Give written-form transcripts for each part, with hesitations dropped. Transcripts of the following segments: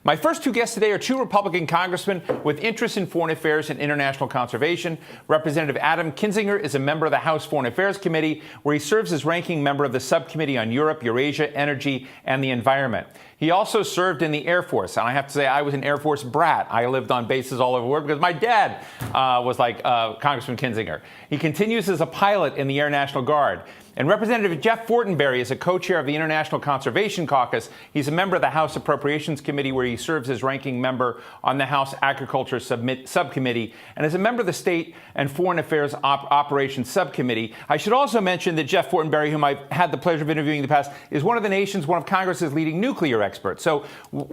My first two guests today are two Republican congressmen with interests in foreign affairs and international conservation. Representative Adam Kinzinger is a member of the House Foreign Affairs Committee, where he serves as ranking member of the Subcommittee on Europe, Eurasia, Energy, and the Environment. He also served in the Air Force, and I have to say I was an Air Force brat. I lived on bases all over the world because my dad was like Congressman Kinzinger. He continues as a pilot in the Air National Guard. And Representative Jeff Fortenberry is a co-chair of the International Conservation Caucus. He's a member of the House Appropriations Committee, where he serves as ranking member on the House Agriculture Subcommittee, and is a member of the State and Foreign Affairs Operations Subcommittee. I should also mention that Jeff Fortenberry, whom I've had the pleasure of interviewing in the past, is one of Congress's leading nuclear experts. So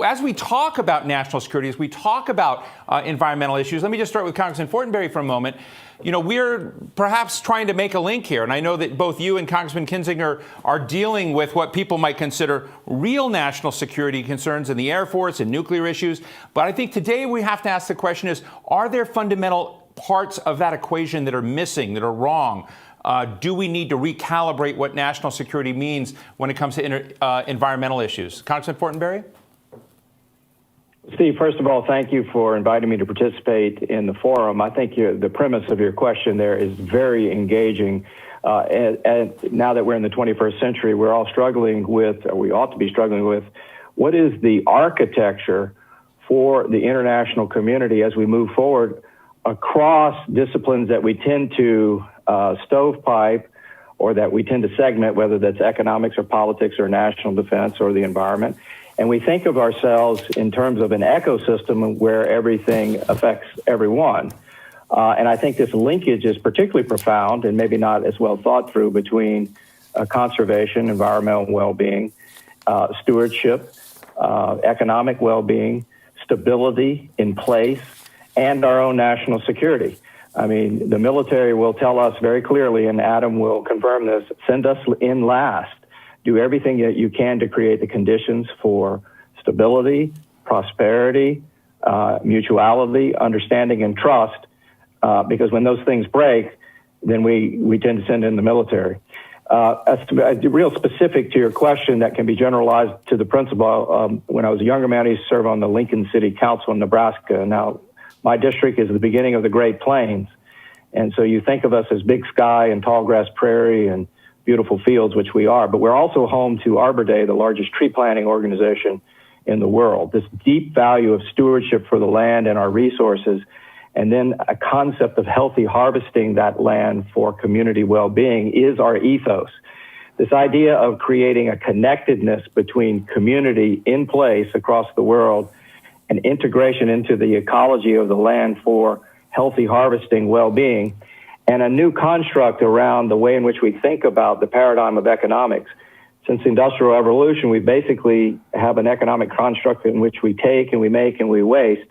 as we talk about national security, as we talk about environmental issues, let me just start with Congressman Fortenberry for a moment. You know, we're perhaps trying to make a link here, and I know that both you and Congressman Kinzinger are dealing with what people might consider real national security concerns in the Air Force and nuclear issues. But I think today we have to ask the question is, are there fundamental parts of that equation that are missing, that are wrong? Do we need to recalibrate what national security means when it comes to environmental issues? Congressman Fortenberry? Steve, first of all, thank you for inviting me to participate in the forum. I think the premise of your question there is very engaging. And now that we're in the 21st century, we're all struggling with, or we ought to be struggling with, what is the architecture for the international community as we move forward across disciplines that we tend to stovepipe, or that we tend to segment, whether that's economics or politics or national defense or the environment. And we think of ourselves in terms of an ecosystem where everything affects everyone. And I think this linkage is particularly profound and maybe not as well thought through between conservation, environmental well-being, stewardship, economic well-being, stability in place, and our own national security. I mean, the military will tell us very clearly, and Adam will confirm this, send us in last. Do everything that you can to create the conditions for stability, prosperity, mutuality, understanding, and trust, because when those things break, then we tend to send in the military. Real specific to your question that can be generalized to the principle, when I was a younger man, I used to serve on the Lincoln City Council in Nebraska. Now, my district is the beginning of the Great Plains, and so you think of us as big sky and tall grass prairie and beautiful fields, which we are, but we're also home to Arbor Day, the largest tree planting organization in the world. This deep value of stewardship for the land and our resources, and then a concept of healthy harvesting that land for community well-being is our ethos. This idea of creating a connectedness between community in place across the world and integration into the ecology of the land for healthy harvesting well-being, and a new construct around the way in which we think about the paradigm of economics. Since the Industrial Revolution, we basically have an economic construct in which we take and we make and we waste.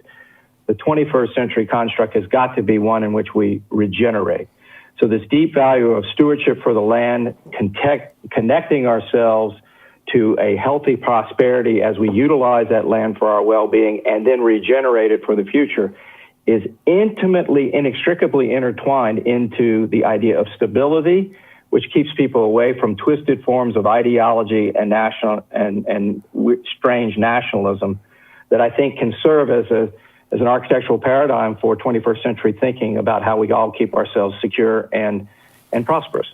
The 21st century construct has got to be one in which we regenerate. So this deep value of stewardship for the land, connecting ourselves to a healthy prosperity as we utilize that land for our well-being and then regenerate it for the future, is intimately, inextricably intertwined into the idea of stability, which keeps people away from twisted forms of ideology and national and strange nationalism that I think can serve as an architectural paradigm for 21st century thinking about how we all keep ourselves secure and prosperous.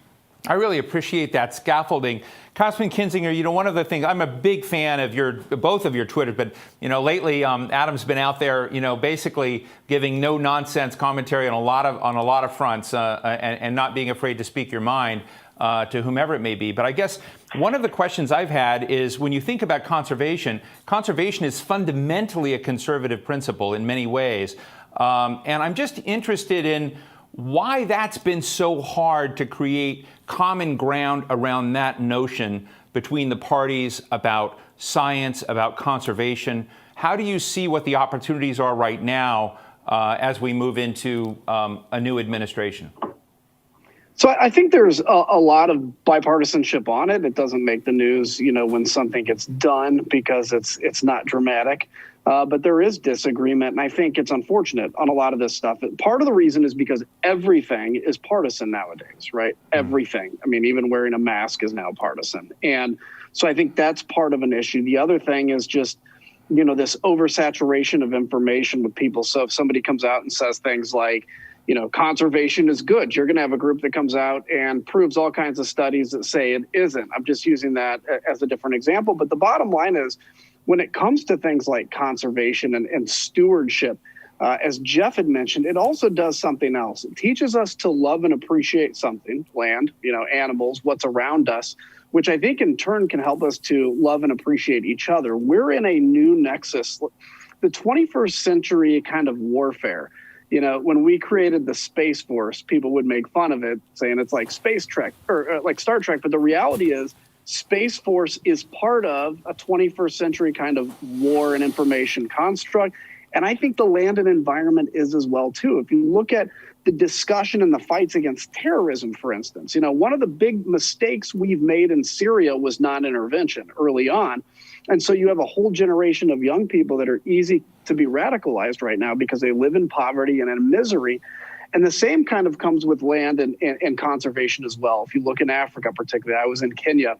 I really appreciate that scaffolding. Congressman Kinzinger, you know, one of the things, I'm a big fan of both of your Twitters, but, you know, lately Adam's been out there, you know, basically giving no nonsense commentary on a lot of fronts and not being afraid to speak your mind to whomever it may be. But I guess one of the questions I've had is when you think about conservation is fundamentally a conservative principle in many ways. And I'm just interested in why that's been so hard to create common ground around that notion between the parties about science, about conservation. How do you see what the opportunities are right now as we move into a new administration? So I think there's a lot of bipartisanship on it. It doesn't make the news, you know, when something gets done because it's not dramatic. But there is disagreement, and I think it's unfortunate on a lot of this stuff. Part of the reason is because everything is partisan nowadays, right? Everything. I mean, even wearing a mask is now partisan. And so I think that's part of an issue. The other thing is just this oversaturation of information with people. So if somebody comes out and says things like, conservation is good, you're going to have a group that comes out and proves all kinds of studies that say it isn't. I'm just using that as a different example. But the bottom line is, when it comes to things like conservation and stewardship, as Jeff had mentioned, it also does something else. It teaches us to love and appreciate something, land, animals, what's around us, which I think in turn can help us to love and appreciate each other. We're in a new nexus, the 21st century kind of warfare. When we created the Space Force, people would make fun of it, saying it's like Space Trek or like Star Trek. But the reality is, Space Force is part of a 21st century kind of war and information construct. And I think the land and environment is as well, too. If you look at the discussion and the fights against terrorism, for instance, one of the big mistakes we've made in Syria was non-intervention early on. And so you have a whole generation of young people that are easy to be radicalized right now because they live in poverty and in misery. And the same kind of comes with land and conservation as well. If you look in Africa, particularly, I was in Kenya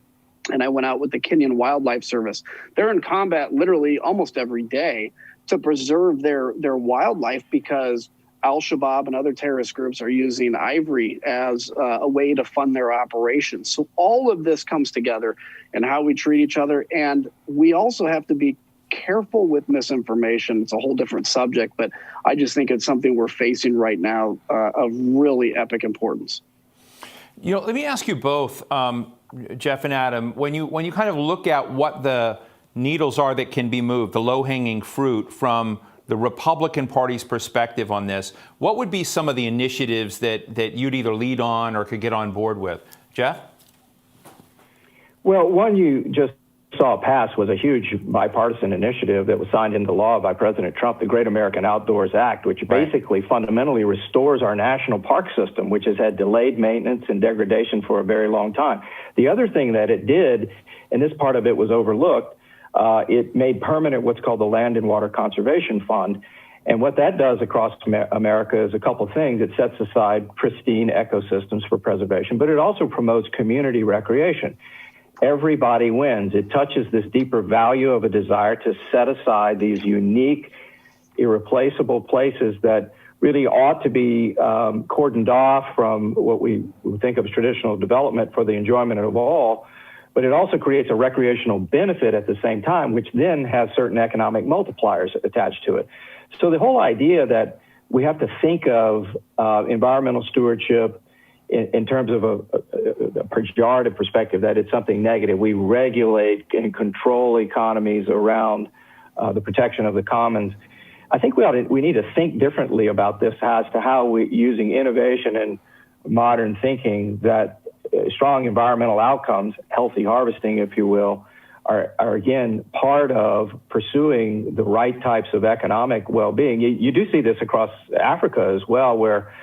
and I went out with the Kenyan Wildlife Service. They're in combat literally almost every day to preserve their wildlife because Al-Shabaab and other terrorist groups are using ivory as a way to fund their operations. So all of this comes together in how we treat each other. And we also have to be careful with misinformation. It's a whole different subject, but I just think it's something we're facing right now of really epic importance. Let me ask you both, Jeff and Adam, when you kind of look at what the needles are that can be moved, the low-hanging fruit from the Republican Party's perspective on this, what would be some of the initiatives that you'd either lead on or could get on board with? Jeff? Well, one you just saw pass was a huge bipartisan initiative that was signed into law by President Trump, the Great American Outdoors Act, which basically fundamentally restores our national park system, which has had delayed maintenance and degradation for a very long time. The other thing that it did, and this part of it was overlooked, it made permanent what's called the Land and Water Conservation Fund. And what that does across America is a couple of things. It sets aside pristine ecosystems for preservation, but it also promotes community recreation. Everybody wins. It touches this deeper value of a desire to set aside these unique, irreplaceable places that really ought to be cordoned off from what we think of as traditional development for the enjoyment of all. But it also creates a recreational benefit at the same time, which then has certain economic multipliers attached to it. So the whole idea that we have to think of environmental stewardship in terms of a pejorative perspective, that it's something negative. We regulate and control economies around the protection of the commons. I think we need to think differently about this as to how we, using innovation and modern thinking, that strong environmental outcomes, healthy harvesting, if you will, are again part of pursuing the right types of economic well-being. You do see this across Africa as well, where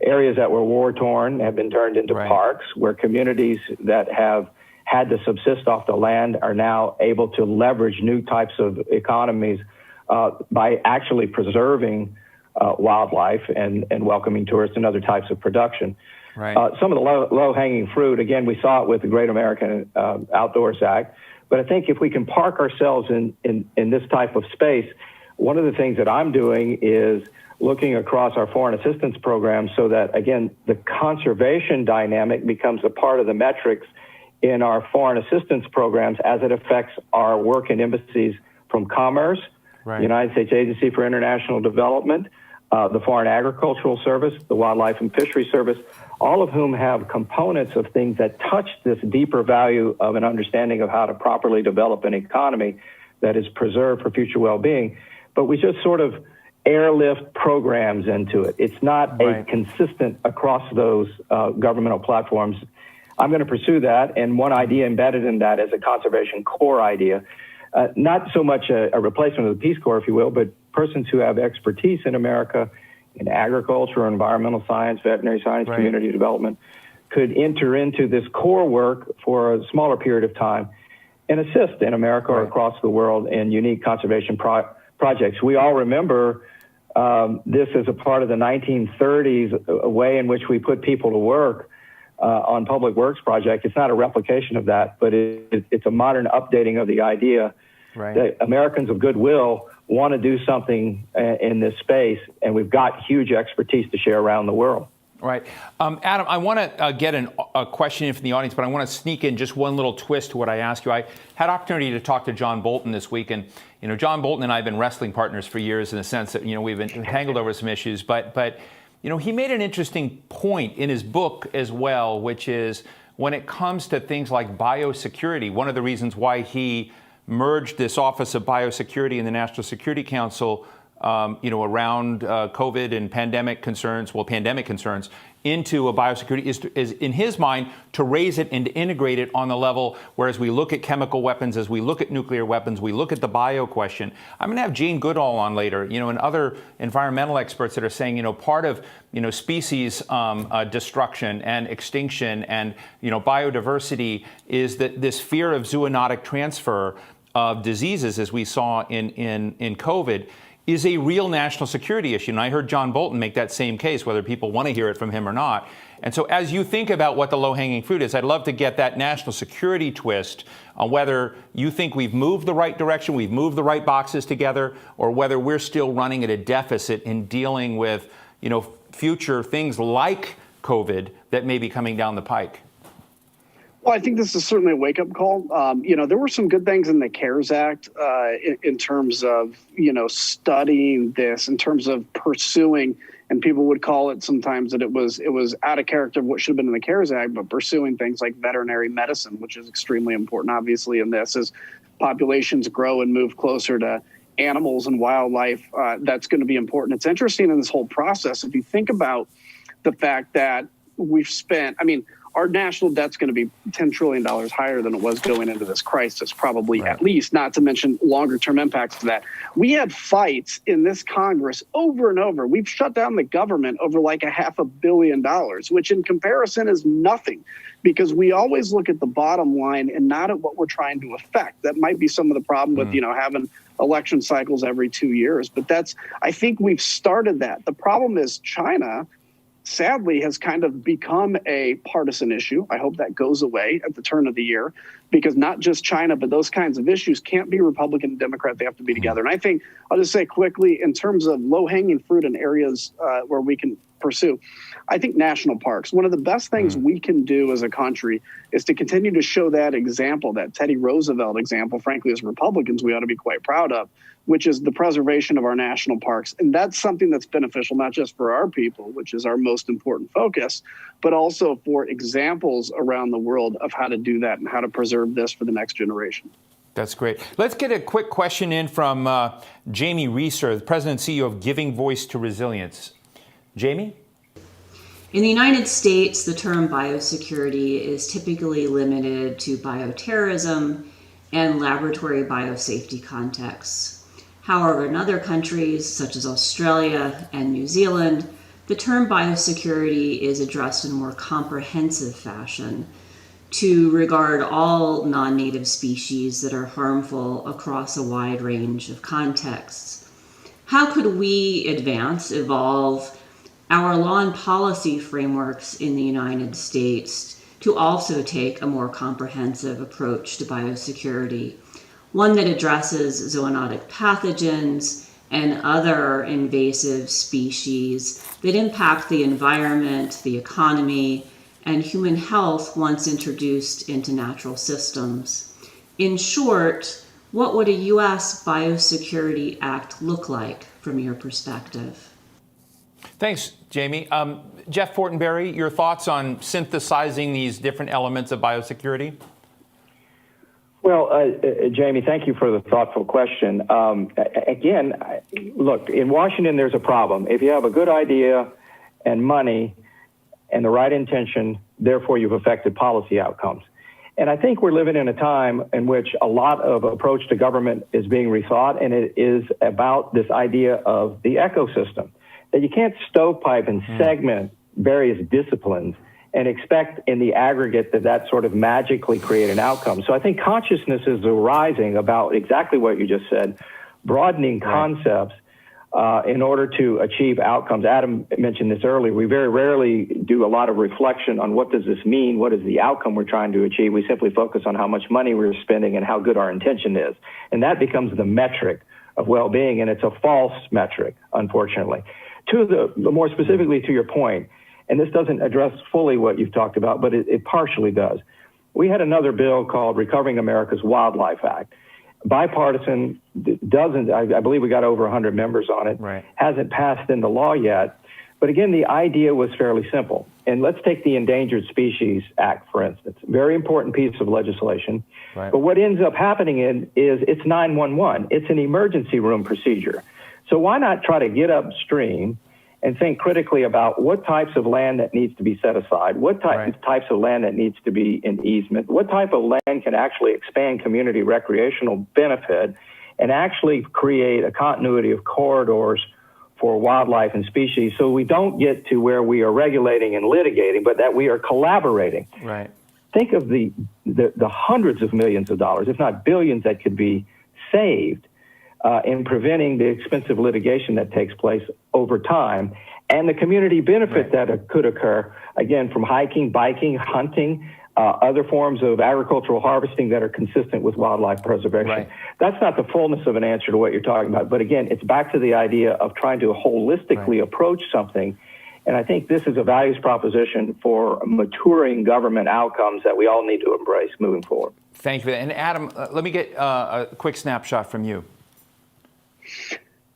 areas that were war-torn have been turned into parks, where communities that have had to subsist off the land are now able to leverage new types of economies by actually preserving wildlife and welcoming tourists and other types of production. Some of the low-hanging fruit, again, we saw it with the Great American Outdoors Act, but I think if we can park ourselves in this type of space, one of the things that I'm doing is looking across our foreign assistance programs so that, again, the conservation dynamic becomes a part of the metrics in our foreign assistance programs as it affects our work in embassies from Commerce, the United States Agency for International Development, the Foreign Agricultural Service, the Wildlife and Fisheries Service, all of whom have components of things that touch this deeper value of an understanding of how to properly develop an economy that is preserved for future well-being. But we just sort of airlift programs into it. It's not a consistent across those governmental platforms. I'm going to pursue that, and one idea embedded in that is a conservation core idea. Not so much a replacement of the Peace Corps, if you will, but persons who have expertise in America in agriculture, environmental science, veterinary science, community development, could enter into this core work for a smaller period of time and assist in America or across the world in unique conservation projects. We all remember this as a part of the 1930s, a way in which we put people to work on public works project. It's not a replication of that, but it's a modern updating of the idea Right. The Americans of goodwill want to do something in this space, and we've got huge expertise to share around the world. Right. Adam, I want to get a question in from the audience, but I want to sneak in just one little twist to what I asked you. I had opportunity to talk to John Bolton this week, and John Bolton and I have been wrestling partners for years in the sense that we've been entangled over some issues, but he made an interesting point in his book as well, which is when it comes to things like biosecurity, one of the reasons why he merged this Office of Biosecurity in the National Security Council around COVID and pandemic concerns, into a biosecurity is in his mind to raise it and to integrate it on the level where as we look at chemical weapons, as we look at nuclear weapons, we look at the bio question. I'm going to have Jane Goodall on later, and other environmental experts that are saying, part of, species destruction and extinction and, biodiversity is that this fear of zoonotic transfer of diseases, as we saw in COVID, is a real national security issue. And I heard John Bolton make that same case, whether people want to hear it from him or not. And so as you think about what the low-hanging fruit is, I'd love to get that national security twist on whether you think we've moved the right direction, we've moved the right boxes together, or whether we're still running at a deficit in dealing with, future things like COVID that may be coming down the pike. Well, I think this is certainly a wake-up call. There were some good things in the CARES Act in terms of, studying this, in terms of pursuing, and people would call it sometimes that it was out of character of what should have been in the CARES Act, but pursuing things like veterinary medicine, which is extremely important, obviously, in this, as populations grow and move closer to animals and wildlife. That's going to be important. It's interesting in this whole process, if you think about the fact that we've spent, our national debt's going to be $10 trillion higher than it was going into this crisis, probably at least, not to mention longer-term impacts to that. We had fights in this Congress over and over. We've shut down the government over like $500 million, which in comparison is nothing, because we always look at the bottom line and not at what we're trying to affect. That might be some of the problem with, having election cycles every 2 years. But I think we've started that. The problem is China, sadly, has kind of become a partisan issue. I hope that goes away at the turn of the year, because not just China, but those kinds of issues can't be Republican and Democrat. They have to be together. And I think, I'll just say quickly, in terms of low-hanging fruit in areas where we can pursue, I think national parks, one of the best things we can do as a country is to continue to show that example, that Teddy Roosevelt example, frankly, as Republicans, we ought to be quite proud of, which is the preservation of our national parks. And that's something that's beneficial, not just for our people, which is our most important focus, but also for examples around the world of how to do that and how to preserve this for the next generation. That's great. Let's get a quick question in from Jamie Reeser, the President and CEO of Giving Voice to Resilience. Jamie? In the United States, the term biosecurity is typically limited to bioterrorism and laboratory biosafety contexts. However, in other countries, such as Australia and New Zealand, the term biosecurity is addressed in a more comprehensive fashion to regard all non-native species that are harmful across a wide range of contexts. How could we evolve our law and policy frameworks in the United States to also take a more comprehensive approach to biosecurity, one that addresses zoonotic pathogens and other invasive species that impact the environment, the economy, and human health once introduced into natural systems? In short, what would a U.S. Biosecurity Act look like from your perspective? Thanks, Jamie. Jeff Fortenberry, your thoughts on synthesizing these different elements of biosecurity? Well, Jamie, thank you for the thoughtful question. Again, look, in Washington, there's a problem. If you have a good idea and money and the right intention, therefore you've affected policy outcomes. And I think we're living in a time in which a lot of approach to government is being rethought, and it is about this idea of the ecosystem, that you can't stovepipe and segment various disciplines and expect in the aggregate that sort of magically create an outcome. So I think consciousness is arising about exactly what you just said, broadening concepts in order to achieve outcomes. Adam mentioned this earlier. We very rarely do a lot of reflection on what does this mean, what is the outcome we're trying to achieve. We simply focus on how much money we're spending and how good our intention is. And that becomes the metric of well-being, and it's a false metric, unfortunately. To the more specifically to your point, and this doesn't address fully what you've talked about, but it partially does. We had another bill called Recovering America's Wildlife Act. Bipartisan, I believe we got over 100 members on it, right. Hasn't passed into law yet. But again, the idea was fairly simple. And let's take the Endangered Species Act, for instance. Very important piece of legislation. Right. But what ends up happening is it's 911. It's an emergency room procedure. So why not try to get upstream and think critically about what types of land that needs to be set aside, what types of land that needs to be in easement, what type of land can actually expand community recreational benefit and actually create a continuity of corridors for wildlife and species so we don't get to where we are regulating and litigating, but that we are collaborating. Right. Think of the hundreds of millions of dollars, if not billions, that could be saved in preventing the expensive litigation that takes place over time, and the community benefit that could occur, again, from hiking, biking, hunting, other forms of agricultural harvesting that are consistent with wildlife preservation. Right. That's not the fullness of an answer to what you're talking about, but again, it's back to the idea of trying to holistically approach something, and I think this is a values proposition for maturing government outcomes that we all need to embrace moving forward. Thank you. And Adam, let me get a quick snapshot from you.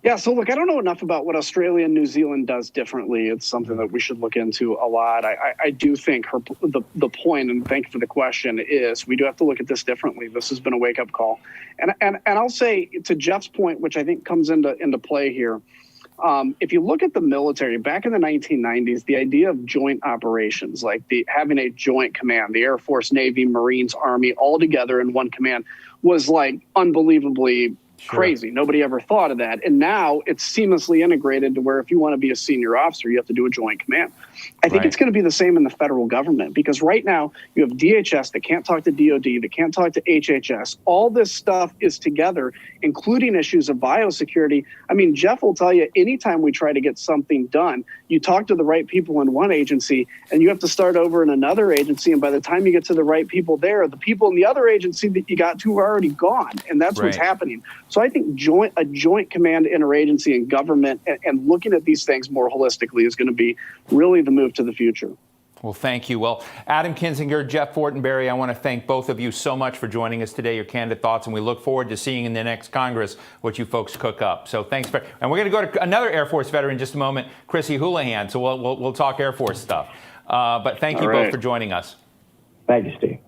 Yeah, so look, I don't know enough about what Australia and New Zealand does differently. It's something that we should look into a lot. I do think the point, and thank you for the question, is we do have to look at this differently. This has been a wake-up call. And I'll say, to Jeff's point, which I think comes into play here, if you look at the military, back in the 1990s, the idea of joint operations, like having a joint command, the Air Force, Navy, Marines, Army, all together in one command, was like unbelievably crazy. Nobody ever thought of that. And now it's seamlessly integrated to where if you want to be a senior officer, you have to do a joint command. I think it's going to be the same in the federal government, because right now you have DHS that can't talk to DOD, that can't talk to HHS. All this stuff is together, including issues of biosecurity. I mean, Jeff will tell you, anytime we try to get something done, you talk to the right people in one agency and you have to start over in another agency. And by the time you get to the right people there, the people in the other agency that you got to are already gone. And that's what's happening. So I think a joint command interagency in government and looking at these things more holistically is going to be really the move to the future. Well, thank you. Well, Adam Kinzinger, Jeff Fortenberry, I want to thank both of you so much for joining us today, your candid thoughts, and we look forward to seeing in the next Congress what you folks cook up. So thanks. And we're going to go to another Air Force veteran in just a moment, Chrissy Houlihan. So we'll talk Air Force stuff. But thank you both for joining us. Thank you, Steve.